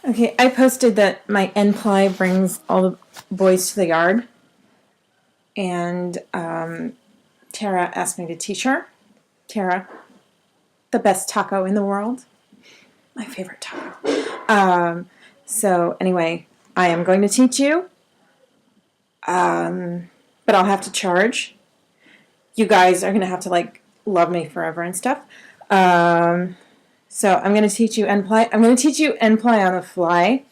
Okay, I posted that my n-ply brings all the boys to the yard, and Tara asked me to teach her. Tara, the best taco in the world. My favorite taco. So anyway, I am going to teach you, but I'll have to charge. You guys are going to have to like love me forever and stuff. So I'm going to teach you n-ply. I'm going to teach you n-ply on the fly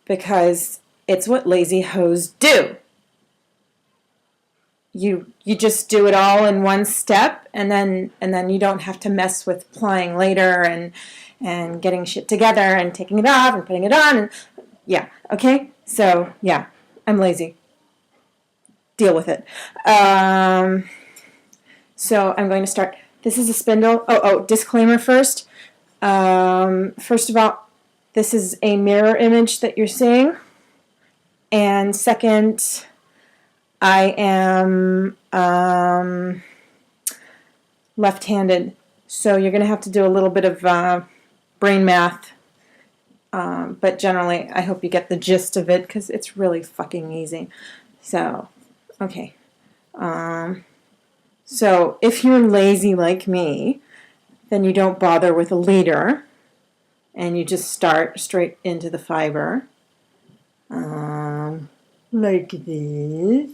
because it's what lazy hoes do. You just do it all in one step, and then you don't have to mess with plying later and getting shit together and taking it off and putting it on. And yeah, okay. So yeah, I'm lazy. Deal with it. So I'm going to start. This is a spindle. Oh, disclaimer first. First of all, this is a mirror image that you're seeing. And second, I am left-handed. So you're going to have to do a little bit of brain math. But generally, I hope you get the gist of it because it's really fucking easy. So, okay. So if you're lazy like me, then you don't bother with a leader, and you just start straight into the fiber, like this.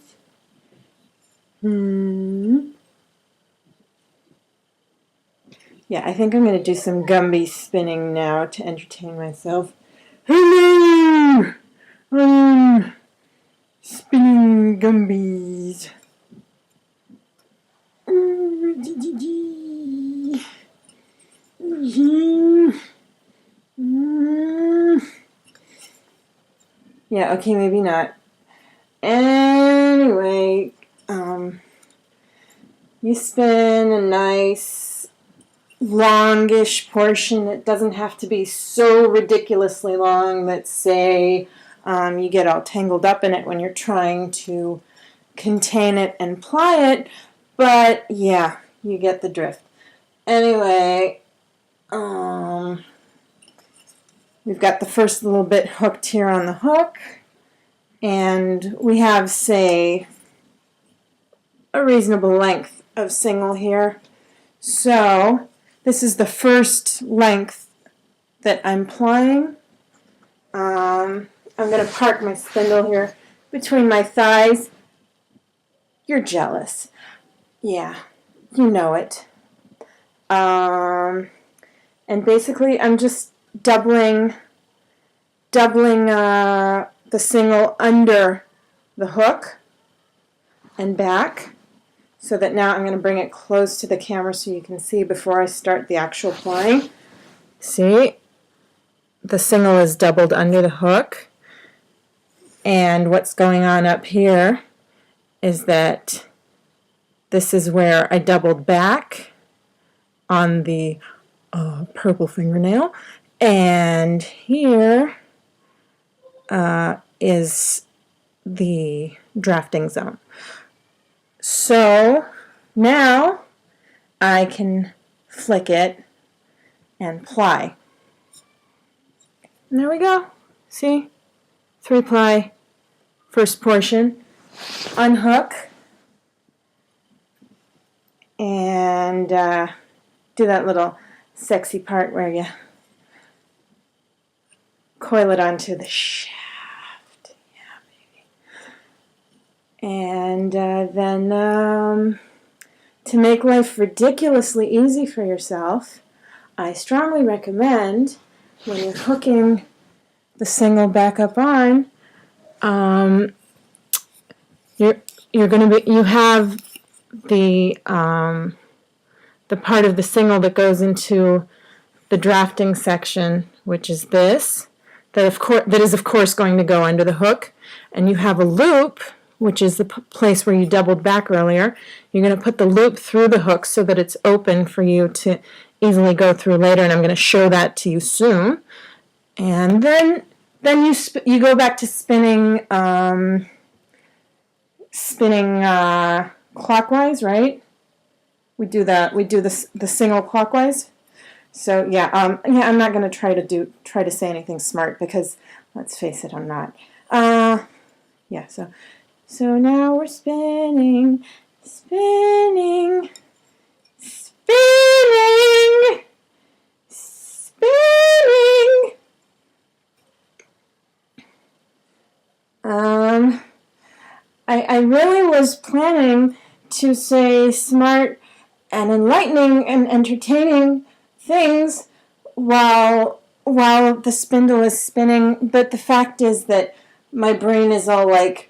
Yeah, I think I'm going to do some Gumby spinning now to entertain myself. Hello! I'm spinning Gumbies. Yeah, okay, maybe not. Anyway, you spin a nice longish portion. It doesn't have to be so ridiculously long that, say, you get all tangled up in it when you're trying to contain it and ply it, but yeah, you get the drift. Anyway, we've got the first little bit hooked here on the hook, and we have, say, a reasonable length of single here. So this is the first length that I'm plying. I'm going to park my spindle here between my thighs. You're jealous. Yeah, you know it. And basically I'm just doubling the single under the hook and back, so that now I'm going to bring it close to the camera so you can see before I start the actual plying. See? The single is doubled under the hook, and what's going on up here is that this is where I doubled back on the purple fingernail, and here is the drafting zone. So now I can flick it and ply. And there we go. See? 3-ply, first portion. Unhook. And do that little sexy part where you coil it onto the shaft. Yeah, baby. And then to make life ridiculously easy for yourself, I strongly recommend, when you're hooking the single back up on, you're going to be, you have the part of the single that goes into the drafting section, which is this, that is of course going to go under the hook, and you have a loop, which is the place where you doubled back earlier. You're going to put the loop through the hook so that it's open for you to easily go through later, and I'm going to show that to you soon. And then you go back to spinning clockwise, right? We do the single clockwise. So yeah, yeah, I'm not going to try to say anything smart because let's face it, I'm not. Yeah, so now we're spinning, spinning, spinning, spinning. I really was planning to say smart and enlightening and entertaining things while the spindle is spinning, but the fact is that my brain is all like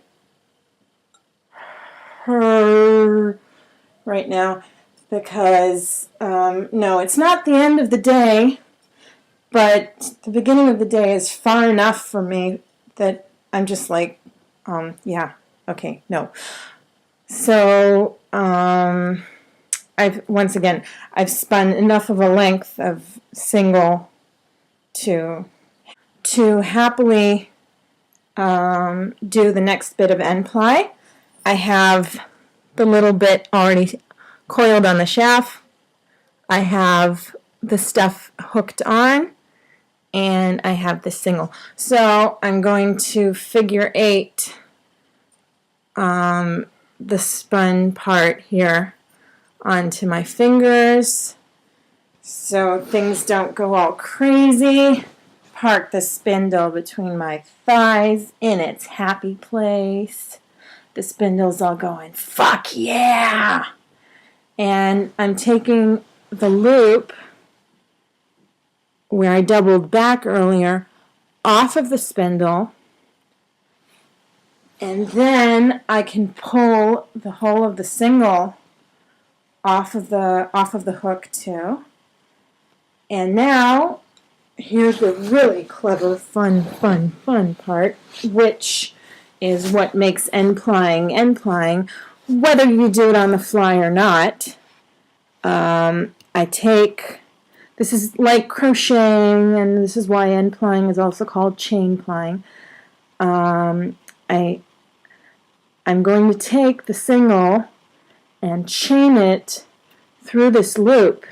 her right now because no, it's not the end of the day, but the beginning of the day is far enough for me that I'm just like, yeah, okay, no. So I've spun enough of a length of single to happily do the next bit of n-ply. I have the little bit already coiled on the shaft. I have the stuff hooked on, and I have the single. So I'm going to figure eight the spun part here onto my fingers so things don't go all crazy. Park the spindle between my thighs in its happy place. The spindle's all going, fuck yeah! And I'm taking the loop where I doubled back earlier off of the spindle, and then I can pull the whole of the single off of the hook too. And now here's the really clever, fun part, which is what makes n-plying, whether you do it on the fly or not. This is like crocheting, and this is why n-plying is also called chain plying. I'm going to take the single and chain it through this loop.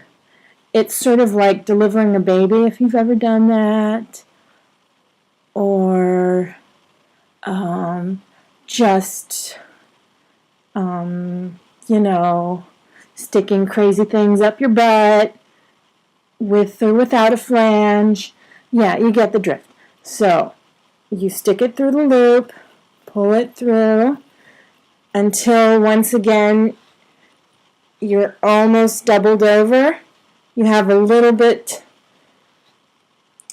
It's sort of like delivering a baby, if you've ever done that, or just, sticking crazy things up your butt with or without a flange. Yeah, you get the drift. So you stick it through the loop, pull it through until once again you're almost doubled over. You have a little bit,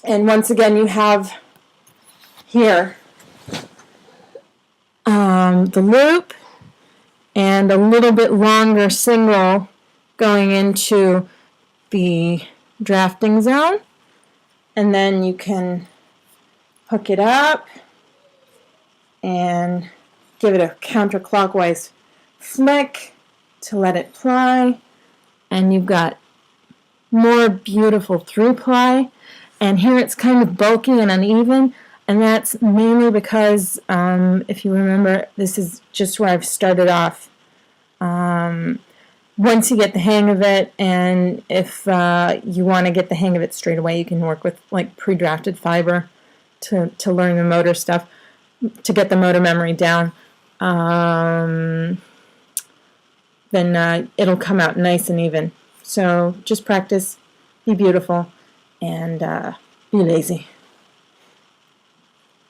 and once again you have here the loop and a little bit longer single going into the drafting zone, and then you can hook it up and give it a counterclockwise flick to let it ply, and you've got more beautiful through ply. And here it's kind of bulky and uneven, and that's mainly because if you remember, this is just where I've started off. Once you get the hang of it, and if you want to get the hang of it straight away, you can work with like pre-drafted fiber to learn the motor stuff, to get the motor memory down. Then it'll come out nice and even. So just practice, be beautiful, and be lazy.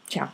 Ciao.